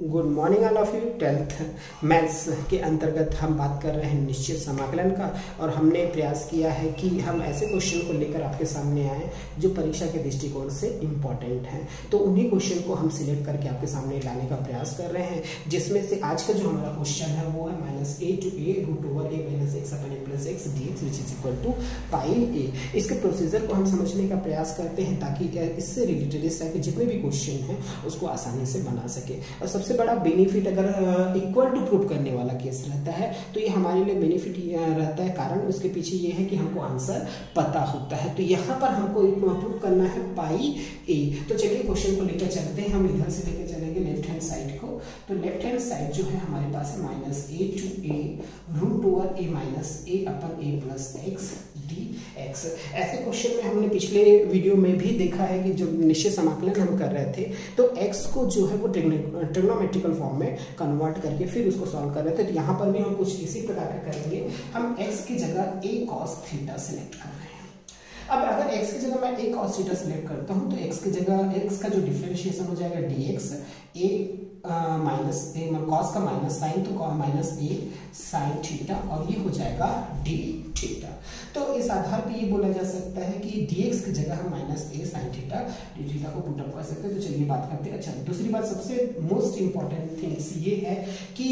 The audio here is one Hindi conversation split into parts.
Good morning all of you. 10th maths के अंतर्गत हम बात कर रहे हैं निश्चित समाकलन का, और हमने प्रयास किया है कि हम ऐसे क्वेश्चन को लेकर आपके सामने आए जो परीक्षा के दृष्टिकोण से इम्पॉर्टेंट हैं। तो उन्हीं क्वेश्चन को हम सिलेक्ट करके आपके सामने लाने का प्रयास कर रहे हैं, जिसमें से आज का जो हमारा क्वेश्चन है वो है -a to a √a - x अपन a + x dx which is equal to πa। इसके प्रोसीजर को हम समझने का प्रयास करते हैं ताकि इससे रिलेटेड इस टाइप के जितने भी क्वेश्चन हैं उसको आसानी से बना सके। और सबसे बड़ा बेनिफिट अगर इक्वल टू प्रूव करने वाला केस रहता है तो ये हमारे लिए बेनिफिट रहता है। कारण उसके पीछे ये है कि हमको आंसर पता होता है। तो यहाँ पर हमको प्रूव करना है πa। तो चलिए क्वेश्चन को लेकर चलते हैं। हम इधर से लेकर चलेंगे लेफ्ट हैंड साइड को। तो लेफ्ट हैंड साइड जो है हमारे पास है -a to a √a - a upon a + x dx। ऐसे क्वेश्चन में हमने पिछले वीडियो में भी देखा है कि जब निश्चित समाकलन हम कर रहे थे तो x को जो है वो ट्रिग्नोमेट्रिकल फॉर्म में कन्वर्ट करके फिर उसको सॉल्व कर रहे थे। तो यहाँ पर भी हम कुछ इसी प्रकार का करेंगे। हम x की जगह a cos थीटा सेलेक्ट कर रहे हैं। अब अगर x की जगह मैं a cos थीटा सेलेक्ट करता हूँ तो x की जगह x का जो डिफरेंशिएशन हो जाएगा dx a minus A cos का माइनस साइन तो -a साइन थीटा और ये हो जाएगा d थीटा। तो इस आधार पे ये बोला जा सकता है कि dx की जगह हम -a sine theta d theta को पुट अप कर सकते हैं। तो चलिए बात करते हैं। अच्छा, दूसरी बात सबसे मोस्ट इंपॉर्टेंट थिंग्स ये है कि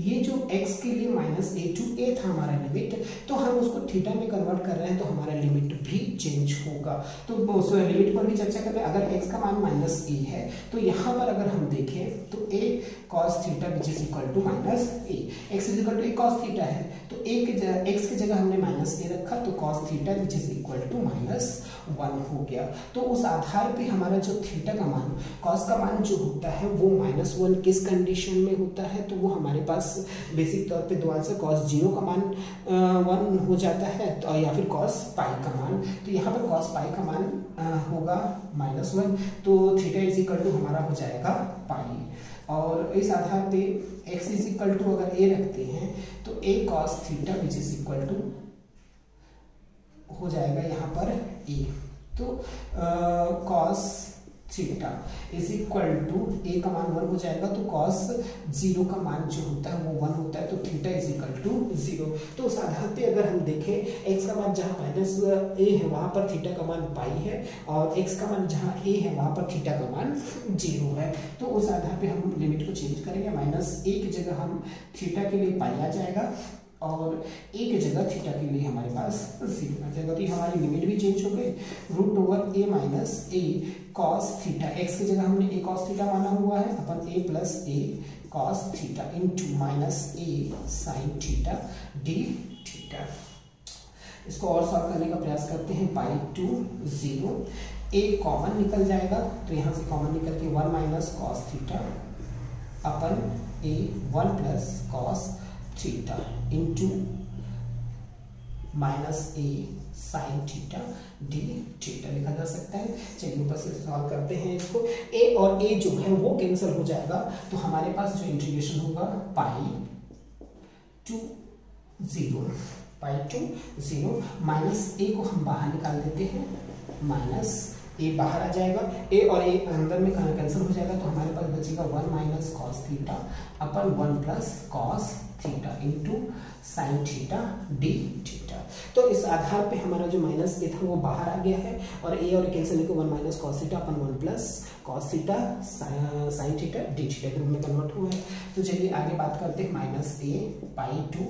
ये जो x के लिए -a to a था हमारा लिमिट, तो हम उसको थीटा में कन्वर्ट कर रहे हैं तो हमारा लिमिट भी चेंज होगा। तो उस लिमिट पर भी चर्चा करें। अगर x का मान -a है तो यहाँ पर अगर हम देखें तो a cos theta which is equal to -a। x is equal to a cos theta है तो x की जगह हमने -a रखा तो cos theta which is equal to -1 हो गया। तो उस आधार पे हमारा जो थीटा का मान cos का मान जो होता है वो -1 किस कंडीशन में होता है, तो वो हमारे पास बेसिक तौर पे दो आंसर cos 0 का मान 1 हो जाता है तो या फिर cos π का मान। तो यहाँ पर cos π का मान होगा -1 तो थीटा इज इक्वल टू हमारा हो जाएगा π। और इस आधार पे x इज इक्वल टू अगर a रखते हैं तो a cos theta which is equal to हो जाएगा यहाँ पर a। तो cos theta is equal to a का मान 1 हो जाएगा तो cos 0 का मान जो होता है वो 1 होता है तो थीटा इज इक्वल टू 0। तो उस आधार पे अगर हम देखें x का मान जहाँ -a है वहां पर थीटा का मान π है और x का मान जहाँ a है वहां पर थीटा का मान 0 है। तो उस आधार पे हम लिमिट को चेंज करेंगे। -a की जगह हम थीटा के लिए π आ जाएगा और a की जगह थीटा के लिए हमारे पास 0 आ जाएगा। तो हमारी लिमिट भी चेंज हो गई। √a - a cos theta x की जगह हमने a cos थीटा माना हुआ है अपन a + a cos theta into -a sin theta d theta. इसको और सॉल्व करने का प्रयास करते हैं। π to 0 a कॉमन निकल जाएगा तो यहाँ से कॉमन निकल के 1 - cos theta upon a 1 + cos theta into -a sin theta d theta लिखा जा सकता है। चलिए ऊपर से सॉल्व करते हैं इसको। a और a जो है वो कैंसिल हो जाएगा तो हमारे पास जो इंटीग्रेशन होगा π to 0 -a को हम बाहर निकाल देते हैं -a बाहर आ जाएगा a और a अंदर में कैंसिल हो जाएगा तो हमारे पास बचेगा 1 - cos थीटा अपन 1 + cos theta into sine theta d theta. तो इस आधार पे हमारा जो -a था वो बाहर आ गया है और a और कैंसिल को 1 - cos थीटा अपन 1 + cos theta sine theta d theta के रूप में कन्वर्ट हुआ है। तो चलिए आगे बात करते हैं। -a π to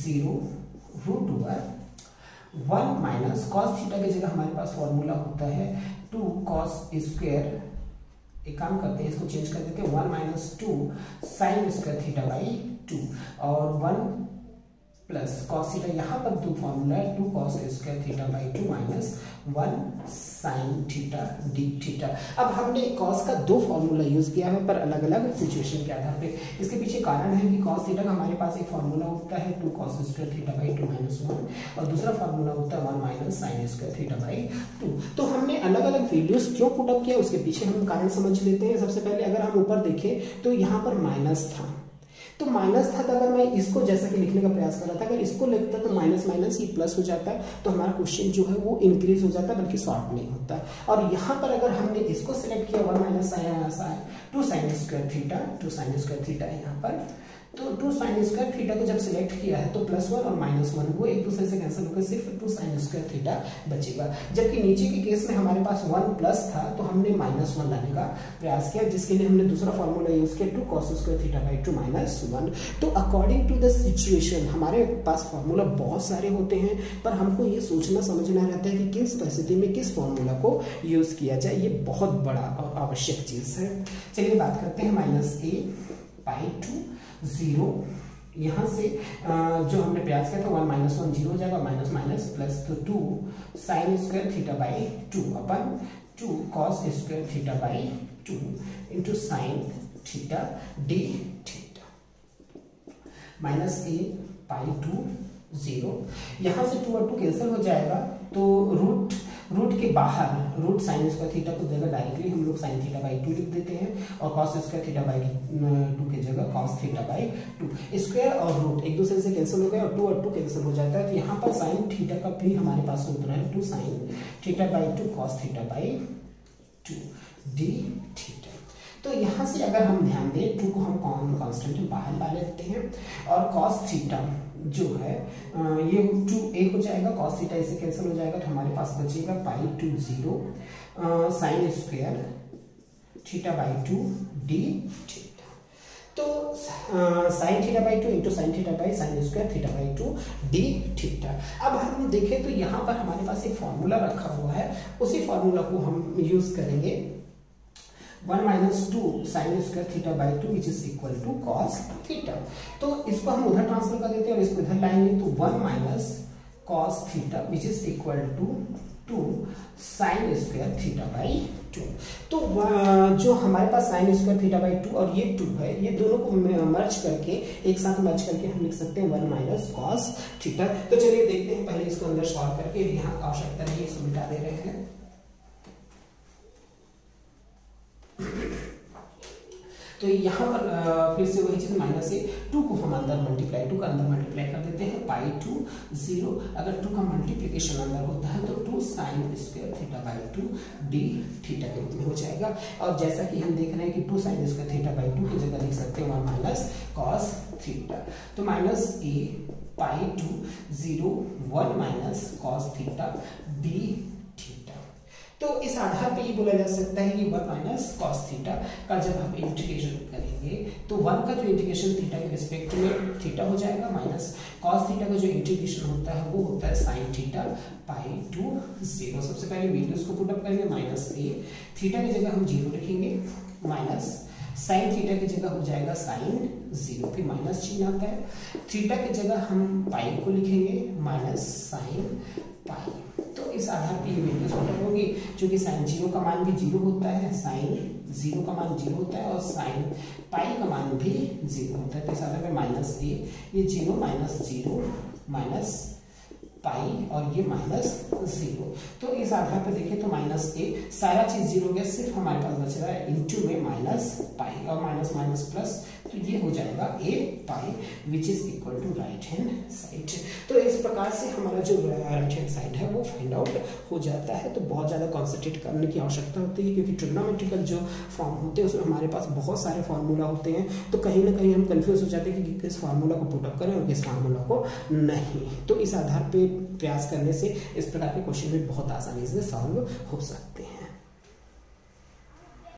0 √1 - cos थीटा की जगह हमारे पास फॉर्मूला होता है 2 cos स्क्वायर। एक काम करते हैं इसको चेंज कर देते हैं 1 - 2 sin स्क्वायर थीटा बाई 2 और 1 + cos थीटा। यहाँ पर दो फॉर्मूला है 2 cos square theta by 2 -1 sin theta d theta. अब हमने cos का दो फॉर्मूला यूज किया है पर अलग अलग सिचुएशन के आधार पे। इसके पीछे कारण है कि cos थीटा का हमारे पास एक फॉर्मूला होता है 2 cos स्क्वायर थीटा बाई 2 -1 और दूसरा फॉर्मूला होता है 1 - sin स्क्वायर थीटा बाई 2। तो हमने अलग अलग वैल्यूज क्यों पुट अप किया उसके पीछे हम कारण समझ लेते हैं। सबसे पहले अगर हम ऊपर देखें तो यहाँ पर माइनस था तो माइनस था, तो अगर मैं इसको जैसा कि लिखने का प्रयास कर रहा था, अगर इसको लिखता तो माइनस माइनस ये प्लस हो जाता है, तो हमारा क्वेश्चन जो है वो इंक्रीज हो जाता है, बल्कि शॉर्ट नहीं होता। और यहाँ पर अगर हमने इसको सिलेक्ट किया 1 minus two sign square theta है यहाँ पर, तो 2 साइन स्क्वायर थीटा को जब सिलेक्ट किया है तो +1 और -1 वो एक दूसरे से कैंसिल होकर सिर्फ 2 साइन स्क्वायर थीटा बचेगा। जबकि नीचे के केस में हमारे पास 1 प्लस था, तो हमने -1 लाने का प्रयास किया, जिसके लिए हमने दूसरा फॉर्मूला यूज किया 2 cos स्क्वायर थीटा बाई 2 -1। तो अकॉर्डिंग टू द सिचुएशन हमारे पास फॉर्मूला बहुत सारे होते हैं, पर हमको ये सोचना समझना रहता है कि किस परिस्थिति में किस फॉर्मूला को यूज किया जाए। ये बहुत बड़ा और आवश्यक चीज है। चलिए बात करते हैं -a/2 0, यहाँ से जो हमने प्रयास किया था 1 -1 0 हो जाएगा, माइनस माइनस प्लस, तो 2 sine square theta by 2 upon 2 cos square theta by 2 into sine theta D theta -a/2 0। यहाँ से 2 और 2 कैंसिल हो जाएगा, तो रूट के बाहर रूट साइन स्क्वायर थीटा को देगा डायरेक्टली हम लोग साइन थीटा बाई 2 लिख देते हैं, और कॉस स्क्वायर थीटा बाई 2 की जगह कॉस थीटा बाई 2। स्क्वायर और रूट एक दूसरे से कैंसिल हो गए और 2 और 2 कैंसिल हो जाता है, तो यहाँ पर साइन थीटा का भी हमारे पास सूत्र है 2 sign theta by 2 cos theta by 2 d theta. तो यहाँ से अगर हम ध्यान दें 2 को हम कांस्टेंट बाहर ला लेते हैं, और कॉस थीटा जो है ये 2a हो जाएगा, कॉस थीटा इसे कैंसिल हो जाएगा, तो हमारे पास बचेगा π2 0 sine square theta by 2 d theta. तो sine theta by 2 into sine theta by sine square theta by 2 d theta. अब हम देखें तो यहाँ पर हमारे पास एक फॉर्मूला रखा हुआ है, उसी फॉर्मूला को हम यूज करेंगे 1 - 2 sine square theta by 2 which is equal to cos theta. तो इसको हम उधर ट्रांसफर कर देते हैं और इसको इधर लाएंगे, तो 1 - cos theta which is equal to 2 sine square theta by 2। तो जो हमारे पास साइन स्क्वायर थीटा बाई 2 और ये 2 है, ये दोनों को मर्ज करके एक साथ मर्ज करके हम लिख सकते हैं 1 - cos थीटा। तो चलिए देखते हैं, पहले इसको अंदर सॉल्व करके, यहाँ आवश्यकता नहीं इसको मिटा दे रहे हैं। तो यहाँ पर फिर से वही चीज -a/2 को हम अंदर मल्टीप्लाई 2 का अंदर मल्टीप्लाई कर देते हैं π2 0। अगर 2 का मल्टीप्लिकेशन अंदर होता है तो 2 sine square theta by 2 d theta के रूप में हो जाएगा। और जैसा कि हम देख रहे हैं कि 2 साइन स्क्वायर थीटा बाई 2 की जगह लिख सकते हैं 1 - cos थीटा। तो -a/π2 0 1 - cos theta D theta. तो इस आधार पे ये बोला जा सकता है कि 1 - cos थीटा का जब हम इंटीग्रेशन करेंगे तो 1 का जो इंटीग्रेशन थीटा के रिस्पेक्ट में थीटा हो जाएगा, माइनस cos थीटा का जो इंटीग्रेशन होता है वो होता है sin थीटा π2 0। सबसे पहले वैल्यूज को पुट अप करेंगे, -a थीटा की जगह हम 0 लिखेंगे, माइनस साइन थीटा की जगह हो जाएगा साइन 0, फिर माइनस चिन्ह आता है, थीटा की जगह हम पाई को लिखेंगे माइनस साइन पाई। तो इस आधार पर ये वैल्यूज पुट होगी, क्योंकि साइन 0 का मान भी 0 होता है, साइन 0 का मान 0 होता है और साइन पाई का मान भी 0 होता है। तो इस आधार पे -a ये 0 -0 माइनस पाई और ये -0। तो इस आधार पे देखें तो -a सारा चीज 0 गया, सिर्फ हमारे पास बच रहा है इनटू में माइनस पाई और माइनस माइनस प्लस, तो ये हो जाएगा a pi which is equal to right hand side. तो इस प्रकार से हमारा जो राइट हैंड साइड है वो फाइंड आउट हो जाता है। तो बहुत ज़्यादा कॉन्सेंट्रेट करने की आवश्यकता होती है, क्योंकि ट्रिग्नोमेट्रिकल जो फॉर्म होते हैं उसमें हमारे पास बहुत सारे फार्मूला होते हैं, तो कहीं ना कहीं हम कंफ्यूज हो जाते हैं कि किस फार्मूला को पुटअप करें और किस फार्मूला को नहीं। तो इस आधार पर प्रयास करने से इस प्रकार के क्वेश्चन भी बहुत आसानी से सॉल्व हो सकते हैं।